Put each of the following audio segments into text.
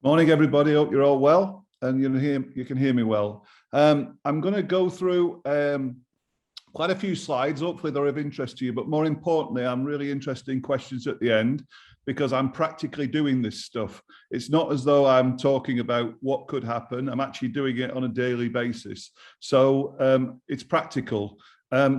Morning, everybody. Hope you're all well and you can hear me well. I'm going to go through quite a few slides. Hopefully they're of interest to you, but more importantly, I'm really interested in questions at the end because I'm practically doing this stuff. It's not as though I'm talking about what could happen. I'm actually doing it on a daily basis. So it's practical.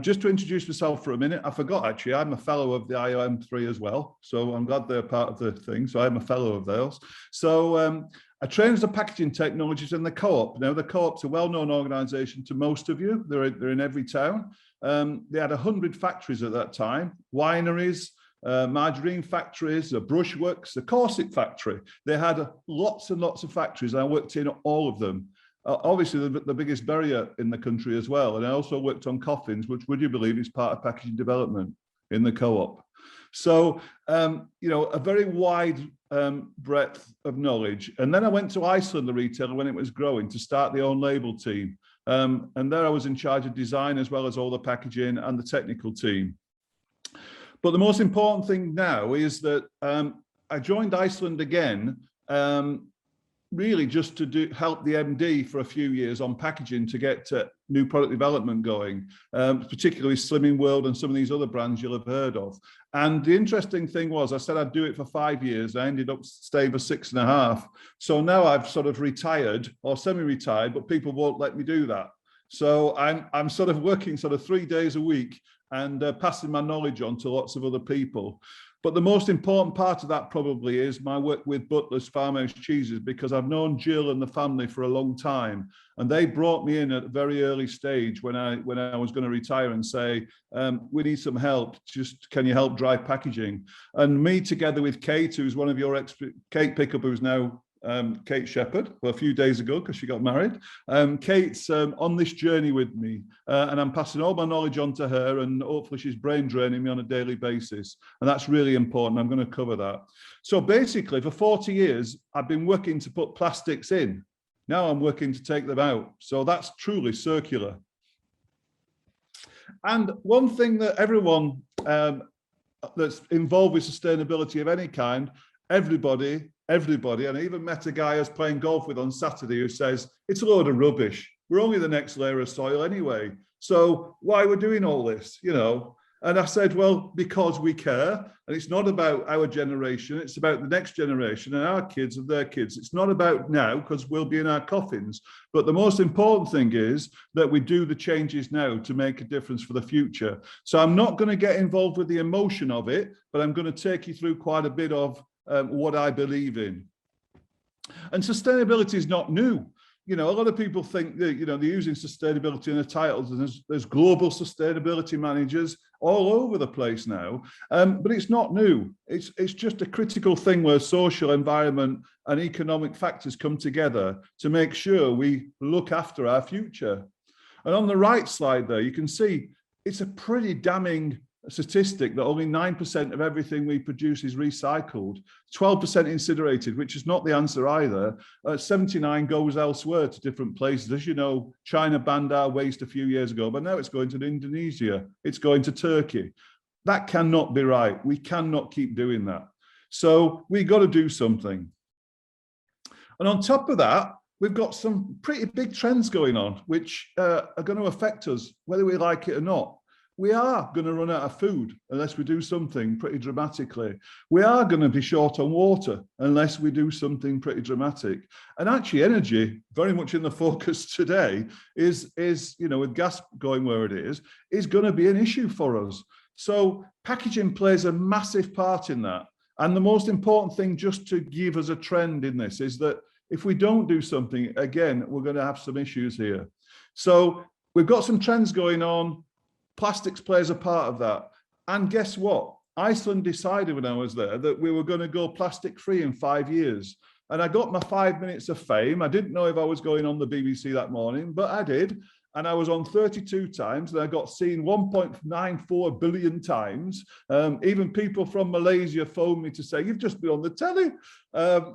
Just to introduce myself for a minute, I forgot actually, I'm a fellow of the IOM3 as well. So I'm glad they're part of the thing. So I'm a fellow of theirs. So I train as a packaging technologist in the Co-op. Now the Co-op's a well-known organisation to most of you. They're in every town. They had 100 factories at that time, wineries, margarine factories, a brushworks, a corset factory. They had lots and lots of factories. I worked in all of them. Obviously, the biggest barrier in the country as well. And I also worked on coffins, which, would you believe, is part of packaging development in the Co-op. So, a very wide breadth of knowledge. And then I went to Iceland, the retailer, when it was growing, to start the own label team. And there I was in charge of design as well as all the packaging and the technical team. But the most important thing now is that I joined Iceland again, really just to help the MD for a few years on packaging to get new product development going, particularly Slimming World and some of these other brands you'll have heard of. And the interesting thing was, I said I'd do it for 5 years. I ended up staying for 6.5. So now I've sort of retired or semi-retired, but people won't let me do that. So I'm sort of working sort of 3 days a week and passing my knowledge on to lots of other people. But the most important part of that probably is my work with Butlers Farmhouse cheeses, because I've known Jill and the family for a long time, and they brought me in at a very early stage when I was going to retire and say, we need some help. Just can you help drive packaging? And me, together with Kate, who's one of your Kate Pickup, who's now Kate Shepherd, well, a few days ago because she got married. Kate's on this journey with me, and I'm passing all my knowledge on to her, and hopefully she's brain draining me on a daily basis, and that's really important. I'm going to cover that. So basically, for 40 years, I've been working to put plastics in. Now I'm working to take them out. So that's truly circular. And one thing that everyone that's involved with sustainability of any kind, everybody, and I even met a guy I was playing golf with on Saturday who says, it's a load of rubbish. We're only the next layer of soil anyway. So why we're doing all this, And I said, well, because we care. And it's not about our generation. It's about the next generation and our kids and their kids. It's not about now because we'll be in our coffins. But the most important thing is that we do the changes now to make a difference for the future. So I'm not going to get involved with the emotion of it, but I'm going to take you through quite a bit of what I believe in. And sustainability is not new. A lot of people think that, they're using sustainability in the titles, and there's global sustainability managers all over the place now, but it's not new. It's just a critical thing where social, environment and economic factors come together to make sure we look after our future. And on the right slide there, you can see it's a pretty damning statistic that only 9% of everything we produce is recycled, 12% incinerated, which is not the answer either. 79 goes elsewhere to different places. As you know, China banned our waste a few years ago, but now it's going to Indonesia. It's going to Turkey. That cannot be right. We cannot keep doing that. So we've got to do something. And on top of that, we've got some pretty big trends going on, which are going to affect us, whether we like it or not. We are going to run out of food unless we do something pretty dramatically. We are going to be short on water unless we do something pretty dramatic. And actually energy, very much in the focus today, is with gas going where it is going to be an issue for us. So packaging plays a massive part in that. And the most important thing, just to give us a trend in this, is that if we don't do something, again, we're going to have some issues here. So we've got some trends going on. Plastics plays a part of that. And guess what? Iceland decided when I was there that we were going to go plastic free in 5 years. And I got my 5 minutes of fame. I didn't know if I was going on the BBC that morning, but I did. And I was on 32 times, and I got seen 1.94 billion times. Even people from Malaysia phoned me to say, you've just been on the telly.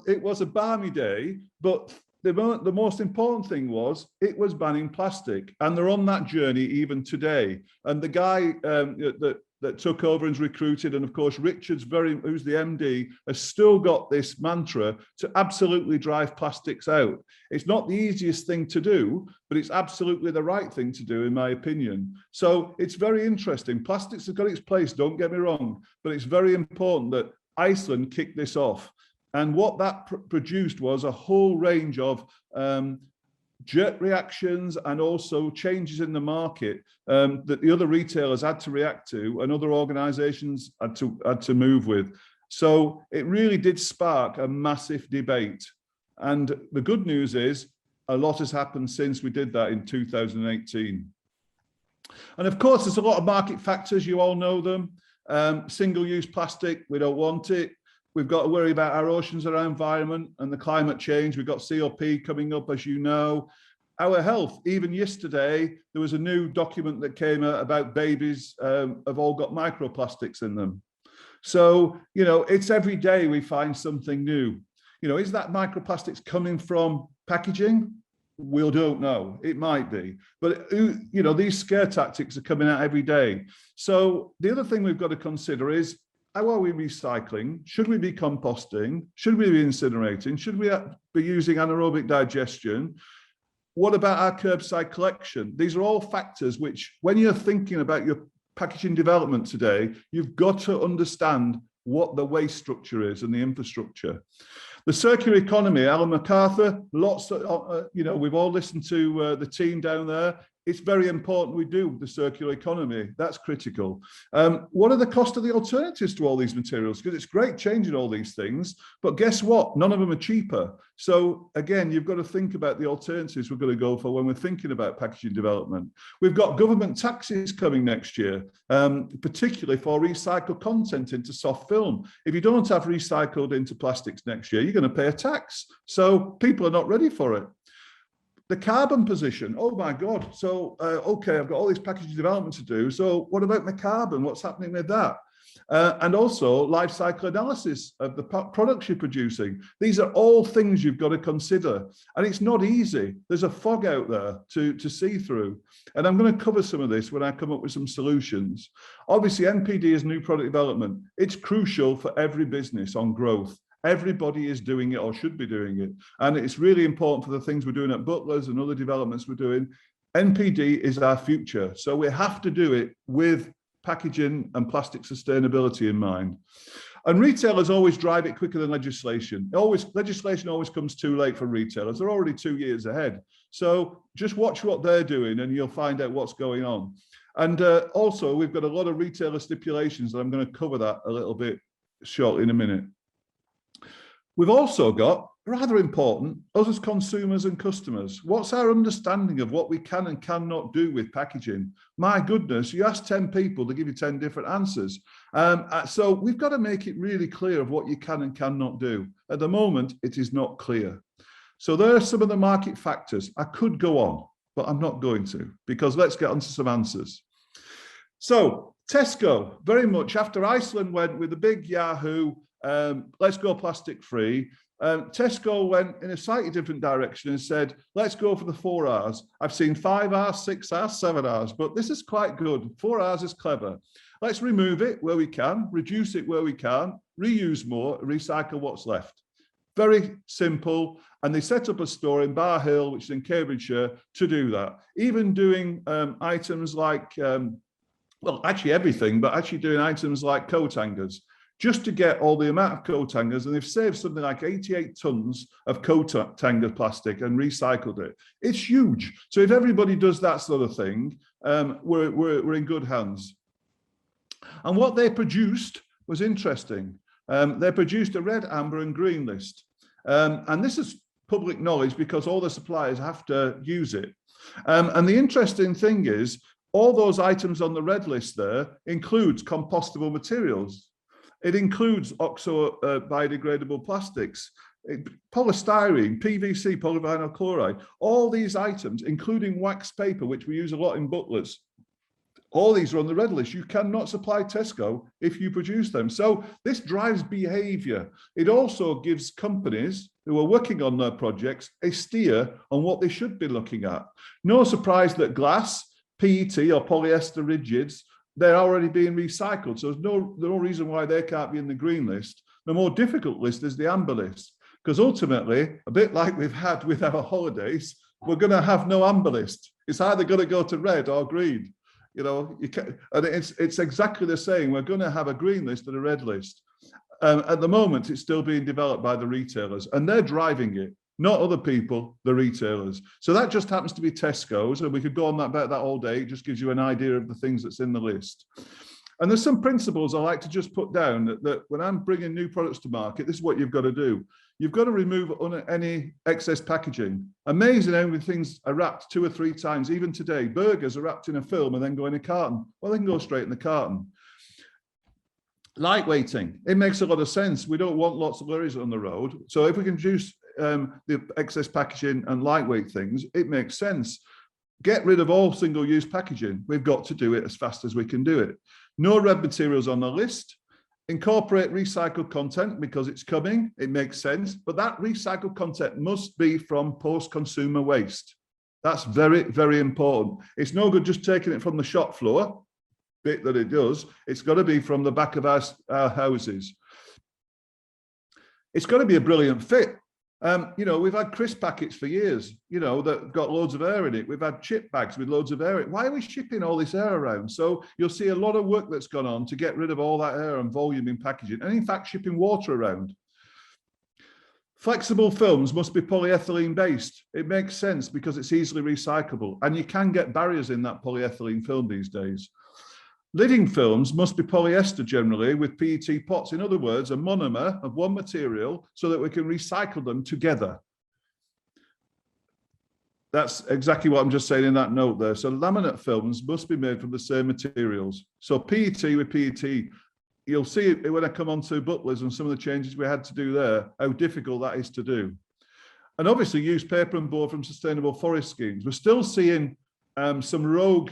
It was a balmy day, but the most important thing was it was banning plastic, and they're on that journey even today. And the guy that that took over and is recruited. And of course, Richard's who's the MD, has still got this mantra to absolutely drive plastics out. It's not the easiest thing to do, but it's absolutely the right thing to do, in my opinion. So it's very interesting. Plastics have got its place, don't get me wrong, but it's very important that Iceland kicked this off. And what that produced was a whole range of jerk reactions and also changes in the market that the other retailers had to react to and other organizations had to move with. So it really did spark a massive debate. And the good news is a lot has happened since we did that in 2018. And of course, there's a lot of market factors, you all know them. Single-use plastic, we don't want it. We've got to worry about our oceans, our environment, and the climate change. We've got COP coming up, as you know. Our health, even yesterday, there was a new document that came out about babies have all got microplastics in them. So, you know, it's every day we find something new. You know, is that microplastics coming from packaging? We don't know. It might be. But, you know, these scare tactics are coming out every day. So the other thing we've got to consider is, how are we recycling? Should we be composting? Should we be incinerating? Should we be using anaerobic digestion? What about our curbside collection? These are all factors which, when you're thinking about your packaging development today, you've got to understand what the waste structure is and the infrastructure. The circular economy, Alan MacArthur, lots of, you know, we've all listened to the team down there. It's very important we do the circular economy. That's critical. What are the cost of the alternatives to all these materials? Because it's great changing all these things, but guess what? None of them are cheaper. So again, you've got to think about the alternatives we're going to go for when we're thinking about packaging development. We've got government taxes coming next year, particularly for recycled content into soft film. If you don't have recycled into plastics next year, you're going to pay a tax. So people are not ready for it. The carbon position, oh my God. So, okay, I've got all this packaging development to do. So what about my carbon? What's happening with that? And also life cycle analysis of the products you're producing. These are all things you've got to consider. And it's not easy. There's a fog out there to see through. And I'm going to cover some of this when I come up with some solutions. Obviously, NPD is new product development. It's crucial for every business on growth. Everybody is doing it or should be doing it. And it's really important for the things we're doing at Butlers and other developments we're doing. NPD is our future. So we have to do it with packaging and plastic sustainability in mind. And retailers always drive it quicker than legislation. Legislation always comes too late for retailers. They're already 2 years ahead. So just watch what they're doing and you'll find out what's going on. And also, we've got a lot of retailer stipulations, and I'm going to cover that a little bit shortly in a minute. We've also got, rather important, us as consumers and customers. What's our understanding of what we can and cannot do with packaging? My goodness, you ask 10 people, they give you 10 different answers. So we've got to make it really clear of what you can and cannot do. At the moment, it is not clear. So there are some of the market factors. I could go on, but I'm not going to, because let's get onto some answers. So Tesco, very much after Iceland went with the big Yahoo, let's go plastic free. Tesco went in a slightly different direction and said, let's go for the 4 R's. I've seen 5 R's, 6 R's, 7 R's, but this is quite good. 4 R's is clever. Let's remove it where we can, reduce it where we can, reuse more, recycle what's left. Very simple. And they set up a store in Bar Hill, which is in Cambridgeshire, to do that. Even doing items like, well, actually everything, but actually doing items like coat hangers, just to get all the amount of coat hangers, and they've saved something like 88 tons of coat hanger plastic and recycled it. It's huge. So if everybody does that sort of thing, we're in good hands. And what they produced was interesting. They produced a red, amber and green list. And this is public knowledge because all the suppliers have to use it. And the interesting thing is, all those items on the red list there includes compostable materials. It includes oxo-biodegradable plastics, polystyrene, PVC, polyvinyl chloride, all these items, including wax paper, which we use a lot in Butlers. All these are on the red list. You cannot supply Tesco if you produce them. So this drives behavior. It also gives companies who are working on their projects a steer on what they should be looking at. No surprise that glass, PET or polyester rigids they're already being recycled. So there's no reason why they can't be in the green list. The more difficult list is the amber list, because ultimately, a bit like we've had with our holidays, we're going to have no amber list. It's either going to go to red or green. You know, you can, and it's exactly the same. We're going to have a green list and a red list. At the moment, it's still being developed by the retailers, and they're driving it, not other people, the retailers. So that just happens to be Tesco's, and we could go on about that all day. It just gives you an idea of the things that's in the list. And there's some principles I like to just put down that when I'm bringing new products to market, this is what you've got to do. You've got to remove any excess packaging. Amazing how many things are wrapped 2 or 3 times. Even today, burgers are wrapped in a film and then go in a carton. Well, they can go straight in the carton. Lightweighting, it makes a lot of sense. We don't want lots of lorries on the road. So if we can reduce the excess packaging and lightweight things, it makes sense. Get rid of all single-use packaging. We've got to do it as fast as we can do it. No red materials on the list. Incorporate recycled content because it's coming. It makes sense. But that recycled content must be from post-consumer waste. That's very, very important. It's no good just taking it from the shop floor, bit that it does. It's got to be from the back of our houses. It's got to be a brilliant fit. You know, we've had crisp packets for years, you know, that got loads of air in it. We've had chip bags with loads of air in it. Why are we shipping all this air around? So you'll see a lot of work that's gone on to get rid of all that air and volume in packaging, and in fact, shipping water around. Flexible films must be polyethylene based. It makes sense because it's easily recyclable, and you can get barriers in that polyethylene film these days. Lidding films must be polyester generally with PET pots. In other words, a monomer of one material so that we can recycle them together. That's exactly what I'm just saying in that note there. So laminate films must be made from the same materials. So PET with PET, you'll see it when I come on to Butlers and some of the changes we had to do there, how difficult that is to do. And obviously use paper and board from sustainable forest schemes. We're still seeing some rogue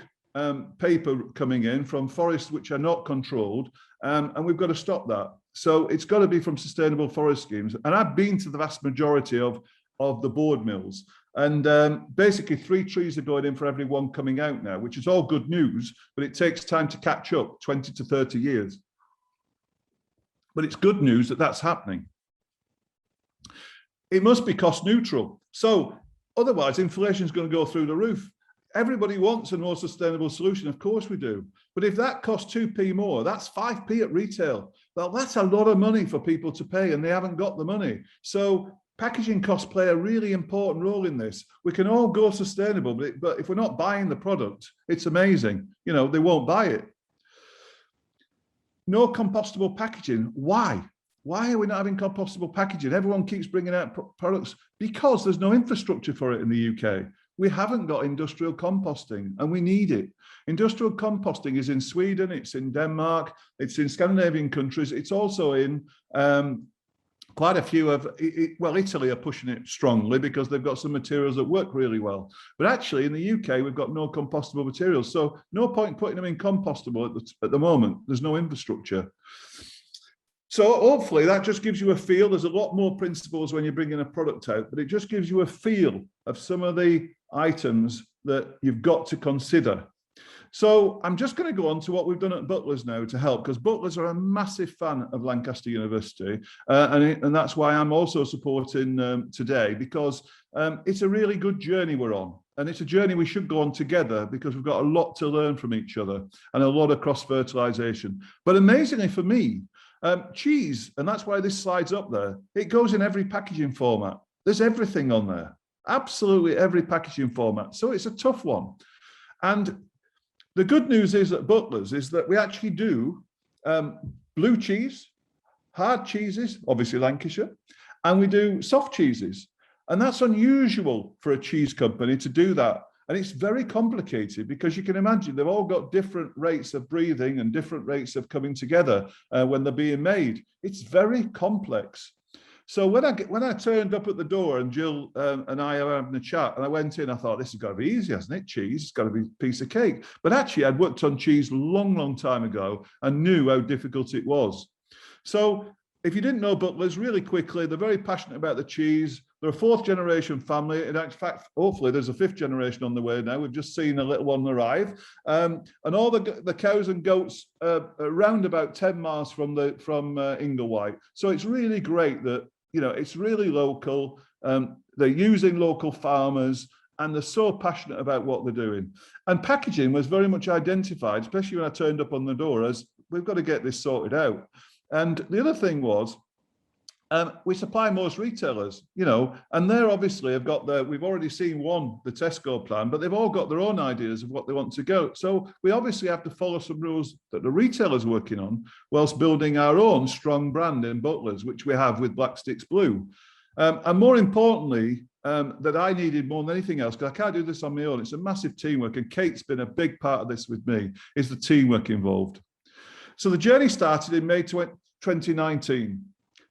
paper coming in from forests which are not controlled, and we've got to stop that. So it's got to be from sustainable forest schemes. And I've been to the vast majority of the board mills, and basically 3 trees are going in for every 1 coming out now, which is all good news, but it takes time to catch up, 20 to 30 years. But it's good news that that's happening. It must be cost neutral. So otherwise inflation is going to go through the roof. Everybody wants a more sustainable solution, of course we do. But if that costs 2p more, that's 5p at retail. Well, that's a lot of money for people to pay, and they haven't got the money. So packaging costs play a really important role in this. We can all go sustainable, but if we're not buying the product, it's amazing. You know, they won't buy it. No compostable packaging. Why? Why are we not having compostable packaging? Everyone keeps bringing out products because there's no infrastructure for it in the UK. We haven't got industrial composting, and we need it. Industrial composting is in Sweden, it's in Denmark, it's in Scandinavian countries. It's also in quite a few of, well, Italy are pushing it strongly because they've got some materials that work really well. But actually in the UK, we've got no compostable materials. So no point putting them in compostable at the moment. There's no infrastructure. So hopefully that just gives you a feel. There's a lot more principles when you're bringing a product out, but it just gives you a feel of some of the items that you've got to consider. So I'm just going to go on to what we've done at Butlers now to help, because Butlers are a massive fan of Lancaster University, and that's why I'm also supporting today, because it's a really good journey we're on, and it's a journey we should go on together because we've got a lot to learn from each other and a lot of cross-fertilization. But amazingly for me, cheese, and that's why this slide's up there, it goes in every packaging format. There's everything on there, absolutely every packaging format. So it's a tough one. And the good news is at Butlers is that we actually do blue cheese, hard cheeses, obviously Lancashire, and we do soft cheeses. And that's unusual for a cheese company to do that. And it's very complicated because you can imagine they've all got different rates of breathing and different rates of coming together when they're being made. It's very complex. So when I turned up at the door and Jill and I were having a chat, and I went in, I thought, this has got to be easy, hasn't it? Cheese, it's got to be a piece of cake. But actually, I'd worked on cheese a long, long time ago and knew how difficult it was. So if you didn't know Butlers, really quickly, they're very passionate about the cheese. They're a fourth generation family. And in fact, hopefully there's a fifth generation on the way now. We've just seen a little one arrive. And all the cows and goats are around about 10 miles from Inglewhite. So it's really great that, you know, it's really local. They're using local farmers, and they're so passionate about what they're doing. And packaging was very much identified, especially when I turned up on the door, as we've got to get this sorted out. And the other thing was, we supply most retailers, you know, and they're obviously have got we've already seen the Tesco plan, but they've all got their own ideas of what they want to go. So we obviously have to follow some rules that the retailer's working on, whilst building our own strong brand in Butlers, which we have with Black Sticks Blue. And more importantly, that I needed more than anything else, because I can't do this on my own. It's a massive teamwork, and Kate's been a big part of this with me, is the teamwork involved. So the journey started in May 2019.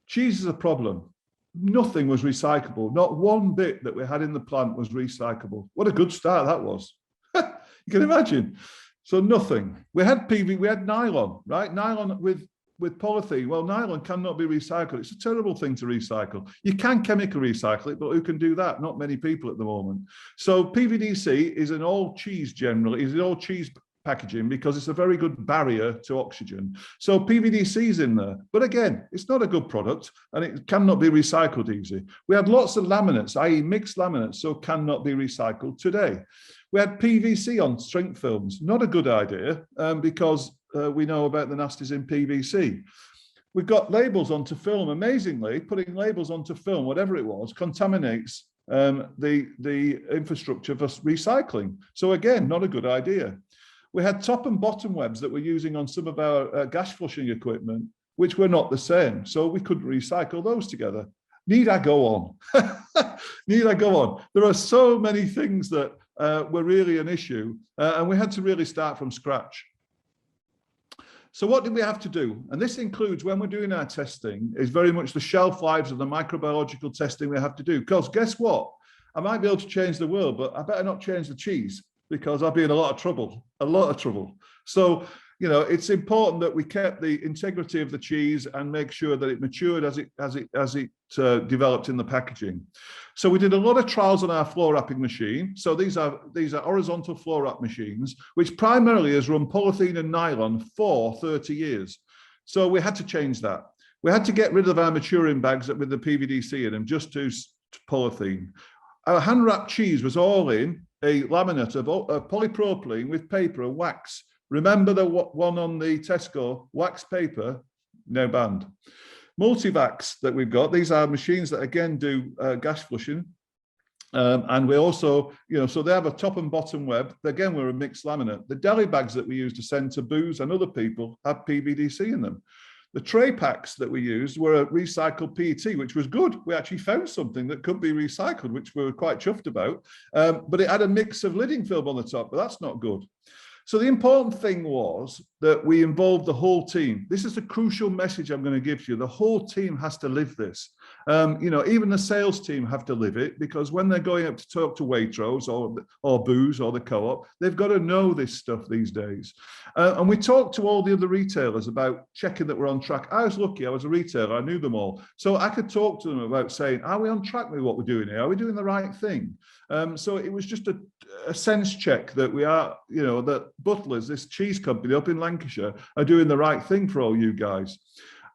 Cheese is a problem. Nothing was recyclable. Not one bit that we had in the plant was recyclable. What a good start that was. You can imagine. So nothing. We had we had nylon, right? Nylon with polythene. Well, nylon cannot be recycled. It's a terrible thing to recycle. You can chemical recycle it, but who can do that? Not many people at the moment. So PVDC is an all cheese generally, is an all cheese packaging, because it's a very good barrier to oxygen. So PVDC is in there. But again, it's not a good product, and it cannot be recycled easy. We had lots of laminates, i.e. mixed laminates, so cannot be recycled today. We had PVC on strength films. Not a good idea, because we know about the nasties in PVC. We've got labels onto film. Amazingly, putting labels onto film, whatever it was, contaminates the infrastructure for recycling. So again, not a good idea. We had top and bottom webs that we're using on some of our gas flushing equipment, which were not the same. So we couldn't recycle those together. Need I go on? Need I go on? There are so many things that were really an issue, and we had to really start from scratch. So what did we have to do? And this includes, when we're doing our testing, is very much the shelf lives of the microbiological testing we have to do. Because guess what? I might be able to change the world, but I better not change the cheese, because I'll be in a lot of trouble, So, you know, it's important that we kept the integrity of the cheese and make sure that it matured as it developed in the packaging. So we did a lot of trials on our floor wrapping machine. So these are horizontal floor wrap machines, which primarily has run polythene and nylon for 30 years. So we had to change that. We had to get rid of our maturing bags with the PVDC in them, just to polythene. Our hand wrapped cheese was all in a laminate of polypropylene with paper and wax. Remember the one on the Tesco, wax paper, now banned. Multivacs that we've got, these are machines that again do gas flushing. And we also, you know, so they have a top and bottom web. Again, we're a mixed laminate. The deli bags that we use to send to booze and other people have PVDC in them. The tray packs that we used were a recycled PET, which was good. We actually found something that could be recycled, which we were quite chuffed about. But it had a mix of lidding film on the top, but that's not good. So the important thing was that we involved the whole team. This is a crucial message I'm going to give to you. The whole team has to live this. You know, even the sales team have to live it, because when they're going up to talk to Waitrose or Booze or the co-op, they've got to know this stuff these days. And we talked to all the other retailers about checking that we're on track. I was lucky, I was a retailer, I knew them all. So I could talk to them about saying, are we on track with what we're doing here? Are we doing the right thing? So it was just a sense check that we are, you know, that Butlers, this cheese company up in Lancaster, are doing the right thing for all you guys.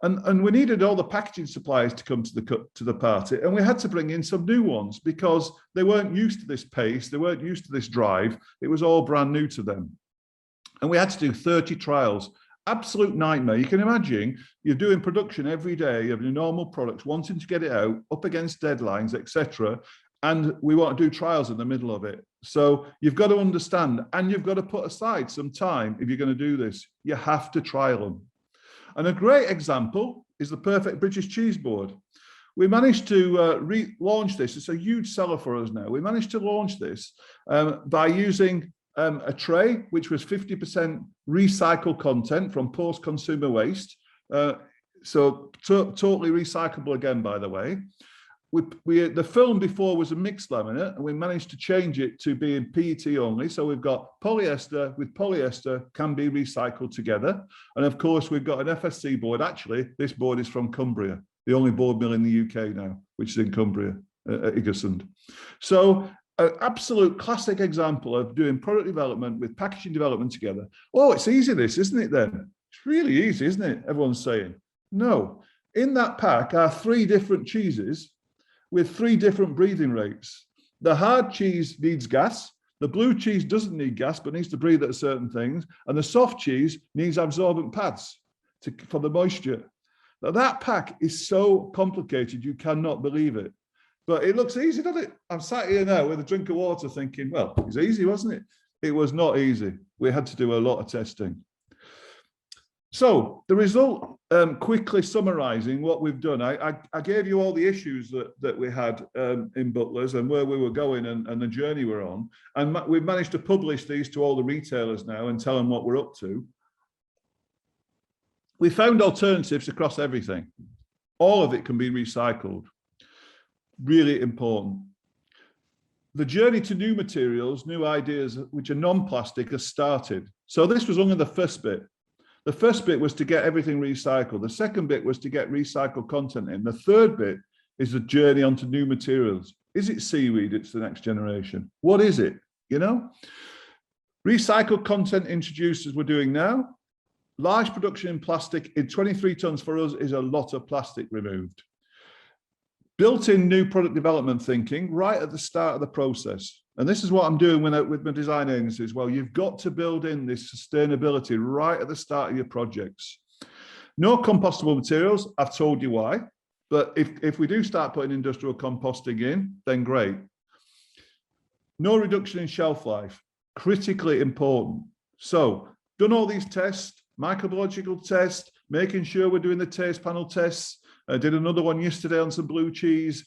And we needed all the packaging suppliers to come to the party, and we had to bring in some new ones because they weren't used to this pace, they weren't used to this drive. It was all brand new to them. And we had to do 30 trials. Absolute nightmare. You can imagine you're doing production every day of your normal products, wanting to get it out, up against deadlines, etc. And we want to do trials in the middle of it. So you've got to understand, and you've got to put aside some time if you're going to do this. You have to trial them. And a great example is the Perfect British Cheese Board. We managed to relaunch this. It's a huge seller for us now. We managed to launch this by using a tray, which was 50% recycled content from post-consumer waste. So totally recyclable again, by the way. the film before was a mixed laminate, and we managed to change it to being PET only. So we've got polyester with polyester can be recycled together. And of course, we've got an FSC board. Actually, this board is from Cumbria, the only board mill in the UK now, which is in Cumbria, at Igersund. So an absolute classic example of doing product development with packaging development together. Oh, it's easy this, isn't it then? It's really easy, isn't it? Everyone's saying. No. In that pack are 3 different cheeses with 3 different breathing rates. The hard cheese needs gas. The blue cheese doesn't need gas, but needs to breathe at certain things. And the soft cheese needs absorbent pads for the moisture. Now, that pack is so complicated, you cannot believe it. But it looks easy, doesn't it? I'm sat here now with a drink of water thinking, well, it was easy, wasn't it? It was not easy. We had to do a lot of testing. So the result, quickly summarizing what we've done, I gave you all the issues that we had in Butlers and where we were going and the journey we're on. And we've managed to publish these to all the retailers now and tell them what we're up to. We found alternatives across everything. All of it can be recycled. Really important. The journey to new materials, new ideas, which are non-plastic, has started. So this was only the first bit. The first bit was to get everything recycled. The second bit was to get recycled content in. The third bit is the journey onto new materials. Is it seaweed? It's the next generation. What is it? You know? Recycled content introduced as we're doing now. Large production in plastic in 23 tons for us is a lot of plastic removed. Built-in new product development thinking right at the start of the process. And this is what I'm doing with my design agencies. Well, you've got to build in this sustainability right at the start of your projects. No compostable materials, I've told you why. But if we do start putting industrial composting in, then great. No reduction in shelf life, critically important. So, done all these tests, microbiological tests, making sure we're doing the taste panel tests. I did another one yesterday on some blue cheese.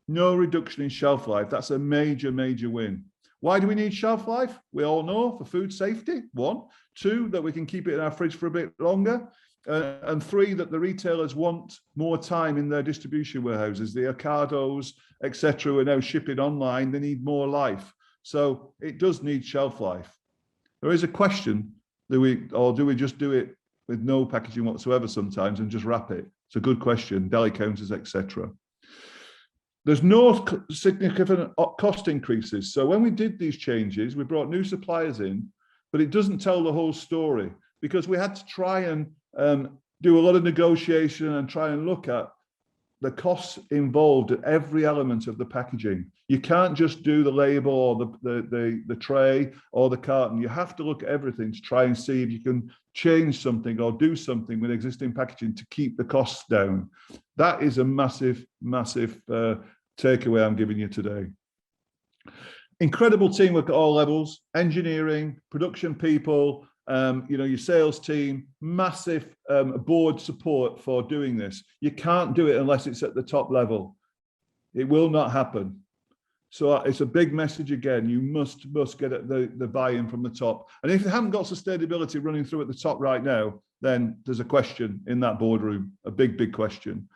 No reduction in shelf life. That's a major, major win. Why do we need shelf life? We all know, for food safety, 1. 2, that we can keep it in our fridge for a bit longer. And 3, that the retailers want more time in their distribution warehouses. The Ocados, etc., are now shipping online. They need more life. So it does need shelf life. There is a question, do we just do it with no packaging whatsoever sometimes and just wrap it? It's a good question, deli counters, etc. There's no significant cost increases. So when we did these changes, we brought new suppliers in, but it doesn't tell the whole story because we had to try and do a lot of negotiation and try and look at the costs involved at every element of the packaging. You can't just do the label or the tray or the carton. You have to look at everything to try and see if you can change something or do something with existing packaging to keep the costs down. That is a massive, massive takeaway I'm giving you today. Incredible teamwork at all levels, engineering, production people, your sales team, massive board support for doing this. You can't do it unless it's at the top level. It will not happen. So it's a big message again. You must get the buy-in from the top. And if you haven't got sustainability running through at the top right now, then there's a question in that boardroom, a big, big question.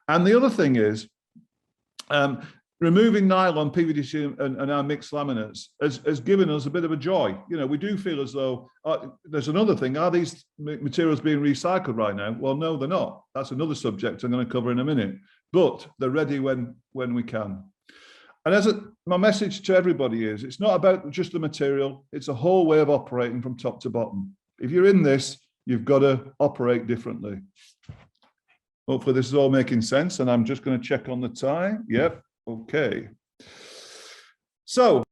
And the other thing is, removing nylon, PVDC, and our mixed laminates has given us a bit of a joy. You know, we do feel as though there's another thing. Are these materials being recycled right now? Well, no, they're not. That's another subject I'm going to cover in a minute. But they're ready when we can. And my message to everybody is, it's not about just the material. It's a whole way of operating from top to bottom. If you're in this, you've got to operate differently. Hopefully this is all making sense. And I'm just going to check on the time. Yep. Okay. So,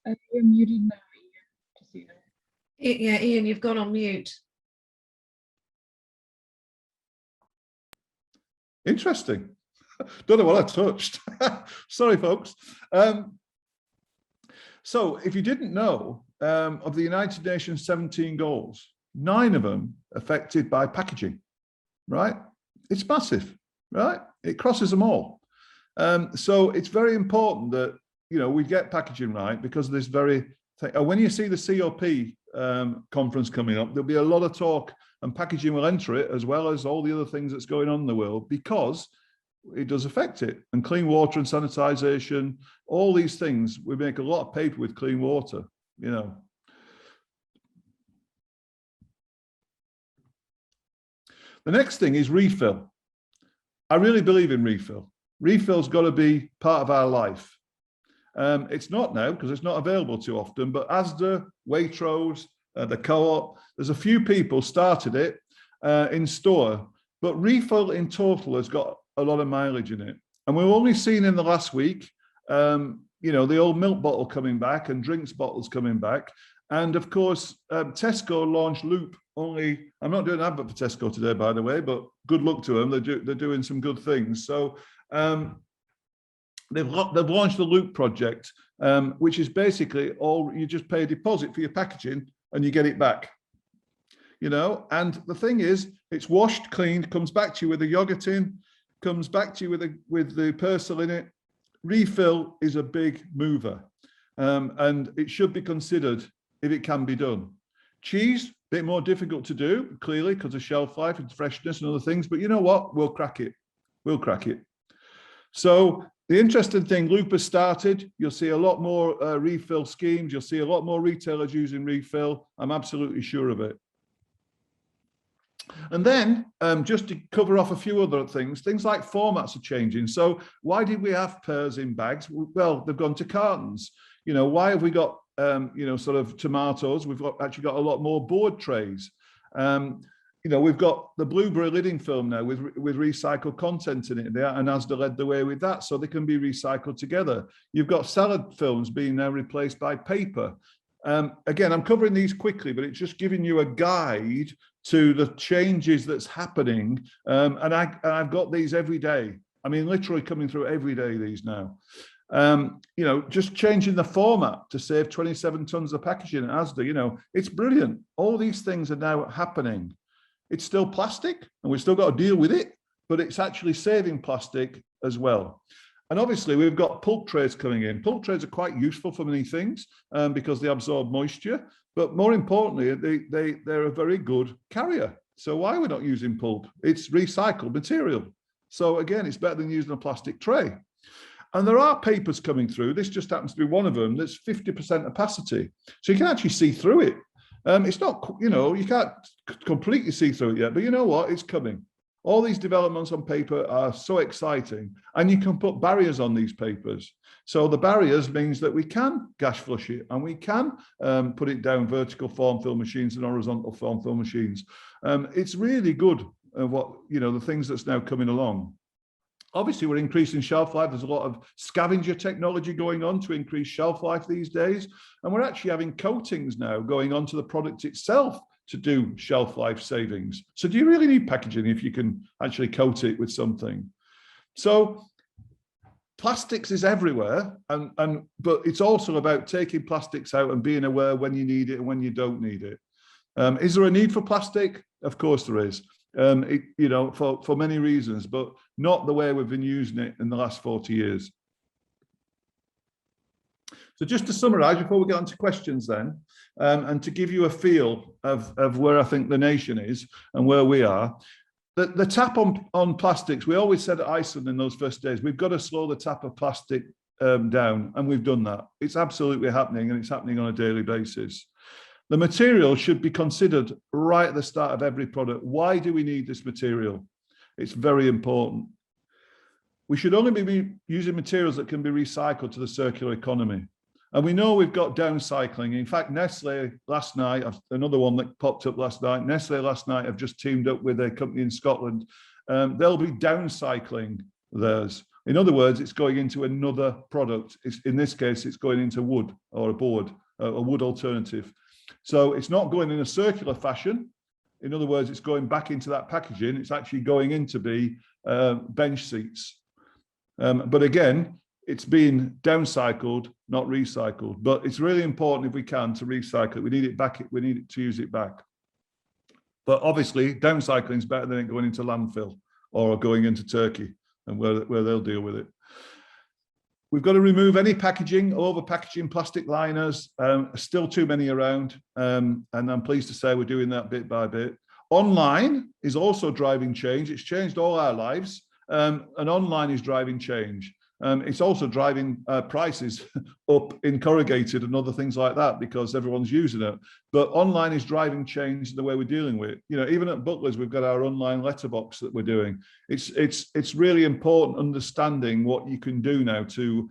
you're muted now, Ian. Just so you know. Yeah, Ian, you've gone on mute. Interesting. Don't know what I touched. Sorry, folks. So if you didn't know, of the United Nations 17 goals, 9 of them affected by packaging, right? It's massive, right? It crosses them all. So it's very important that we get packaging right because of this very thing. And when you see the COP conference coming up, there'll be a lot of talk, and packaging will enter it as well as all the other things that's going on in the world, because it does affect it. And clean water and sanitization, all these things, we make a lot of paper with clean water, The next thing is refill. I really believe in refill. Refill's got to be part of our life. It's not now because it's not available too often, but Asda, Waitrose, the Co-op, there's a few people started it in store, but refill in total has got a lot of mileage in it. And we've only seen in the last week, the old milk bottle coming back and drinks bottles coming back. And of course, Tesco launched Loop. I'm not doing an advert for Tesco today, by the way, but good luck to them. They're doing some good things. So they've launched the Loop project, which is basically you just pay a deposit for your packaging and you get it back. And the thing is, it's washed, cleaned, comes back to you with a yogurt in, comes back to you with the parcel in it. Refill is a big mover, and it should be considered if it can be done. Cheese, a bit more difficult to do, clearly, because of shelf life and freshness and other things, but you know what? We'll crack it. So the interesting thing, Loop has started. You'll see a lot more refill schemes. You'll see a lot more retailers using refill. I'm absolutely sure of it. And then just to cover off a few other things like formats are changing. So why did we have pears in bags? Well, they've gone to cartons. Why have we got, sort of tomatoes? We've actually got a lot more board trays. We've got the blueberry lidding film now with recycled content in it, and Asda led the way with that, so they can be recycled together. You've got salad films being now replaced by paper. Again, I'm covering these quickly, but it's just giving you a guide to the changes that's happening. And I've got these every day. I mean, literally coming through every day, these now. Just changing the format to save 27 tons of packaging at Asda, it's brilliant. All these things are now happening. It's still plastic and we've still got to deal with it, but it's actually saving plastic as well. And obviously we've got pulp trays coming in. Pulp trays are quite useful for many things because they absorb moisture, but more importantly, they're a very good carrier. So why are we not using pulp? It's recycled material. So again, it's better than using a plastic tray. And there are papers coming through. This just happens to be one of them that's 50% opacity. So you can actually see through it. It's not, you can't completely see through it yet, but you know what? It's coming. All these developments on paper are so exciting, and you can put barriers on these papers. So the barriers means that we can gas flush it, and we can put it down vertical form fill machines and horizontal form fill machines. It's really good the things that's now coming along. Obviously, we're increasing shelf life. There's a lot of scavenger technology going on to increase shelf life these days. And we're actually having coatings now going on to the product itself to do shelf life savings. So do you really need packaging if you can actually coat it with something? So plastics is everywhere, but it's also about taking plastics out and being aware when you need it and when you don't need it. Is there a need for plastic? Of course there is. For many reasons, but not the way we've been using it in the last 40 years. So just to summarize before we get on to questions then, and to give you a feel of where I think the nation is and where we are, the tap on plastics, we always said at Iceland in those first days, we've got to slow the tap of plastic down, and we've done that. It's absolutely happening, and it's happening on a daily basis. The material should be considered right at the start of every product. Why do we need this material? It's very important. We should only be using materials that can be recycled to the circular economy. And we know we've got downcycling. In fact, Nestle last night, another one that popped up last night, Nestle last night have just teamed up with a company in Scotland. They'll be downcycling theirs. In other words, it's going into another product. In this case, it's going into wood or a board, a wood alternative. So it's not going in a circular fashion. In other words, it's going back into that packaging. It's actually going in to be bench seats. But again, it's being downcycled, not recycled. But it's really important if we can to recycle it. We need it back. We need it to use it back. But obviously, downcycling is better than it going into landfill or going into Turkey and where they'll deal with it. We've got to remove any packaging, over packaging, plastic liners, still too many around. And I'm pleased to say we're doing that bit by bit. Online is also driving change. It's changed all our lives, and online is driving change. It's also driving prices up in corrugated and other things like that because everyone's using it. But online is driving change in the way we're dealing with it. You know, even at Butlers, we've got our online letterbox that we're doing. It's really important understanding what you can do now to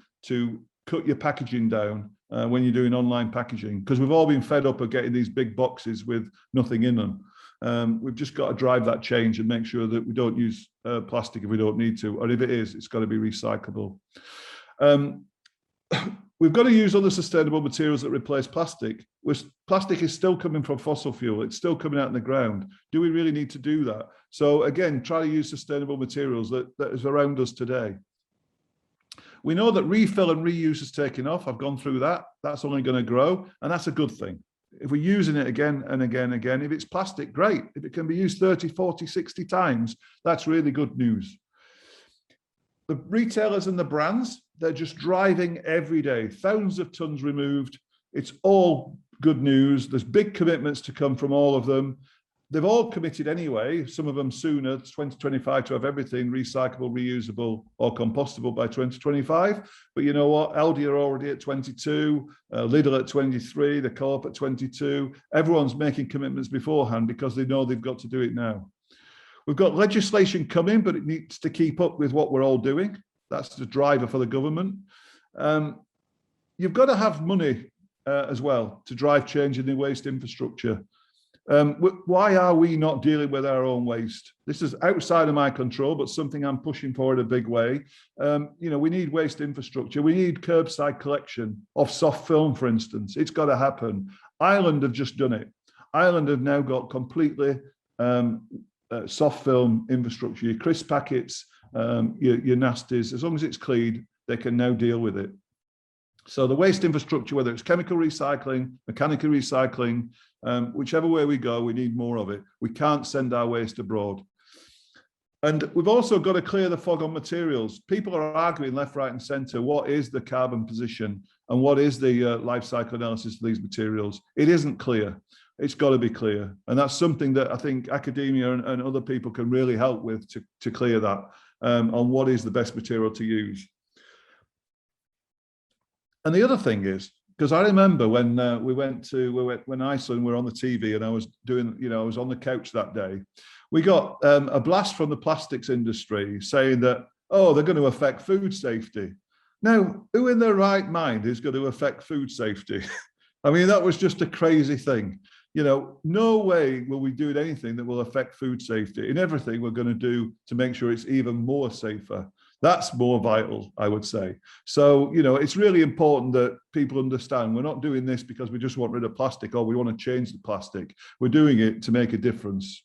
cut your packaging down when you're doing online packaging, because we've all been fed up of getting these big boxes with nothing in them. We've just got to drive that change and make sure that we don't use plastic if we don't need to, or if it is, it's got to be recyclable. We've got to use other sustainable materials that replace plastic. Plastic is still coming from fossil fuel. It's still coming out in the ground. Do we really need to do that? So again, try to use sustainable materials that is around us today. We know that refill and reuse is taking off. I've gone through that. That's only going to grow, and that's a good thing. If we're using it again and again and again, if it's plastic, great. If it can be used 30, 40, 60 times, that's really good news. The retailers and the brands, they're just driving every day, thousands of tons removed. It's all good news. There's big commitments to come from all of them. They've all committed anyway, some of them sooner, 2025, to have everything recyclable, reusable or compostable by 2025. But you know what? Aldi are already at 22, Lidl at 23, the Co-op at 22. Everyone's making commitments beforehand because they know they've got to do it now. We've got legislation coming, but it needs to keep up with what we're all doing. That's the driver for the government. You've got to have money as well to drive change in the waste infrastructure. Why are we not dealing with our own waste? This is outside of my control, but something I'm pushing for in a big way. You know, we need waste infrastructure. We need curbside collection of soft film, for instance. It's got to happen. Ireland have just done it. Ireland have now got completely soft film infrastructure. Your crisp packets, your nasties, as long as it's clean, they can now deal with it. So the waste infrastructure, whether it's chemical recycling, mechanical recycling, whichever way we go, we need more of it. We can't send our waste abroad. And we've also got to clear the fog on materials. People are arguing left, right, and centre. What is the carbon position and what is the life cycle analysis of these materials? It isn't clear. It's got to be clear. And that's something that I think academia and other people can really help with to clear that on what is the best material to use. And the other thing is, because I remember when when Iceland were on the TV and I was doing, you know, I was on the couch that day, we got a blast from the plastics industry saying that, oh, they're going to affect food safety. Now, who in their right mind is going to affect food safety? I mean, that was just a crazy thing. You know, no way will we do anything that will affect food safety. In everything we're going to do to make sure it's even more safer. That's more vital, I would say. So, you know, it's really important that people understand we're not doing this because we just want rid of plastic or we want to change the plastic. We're doing it to make a difference.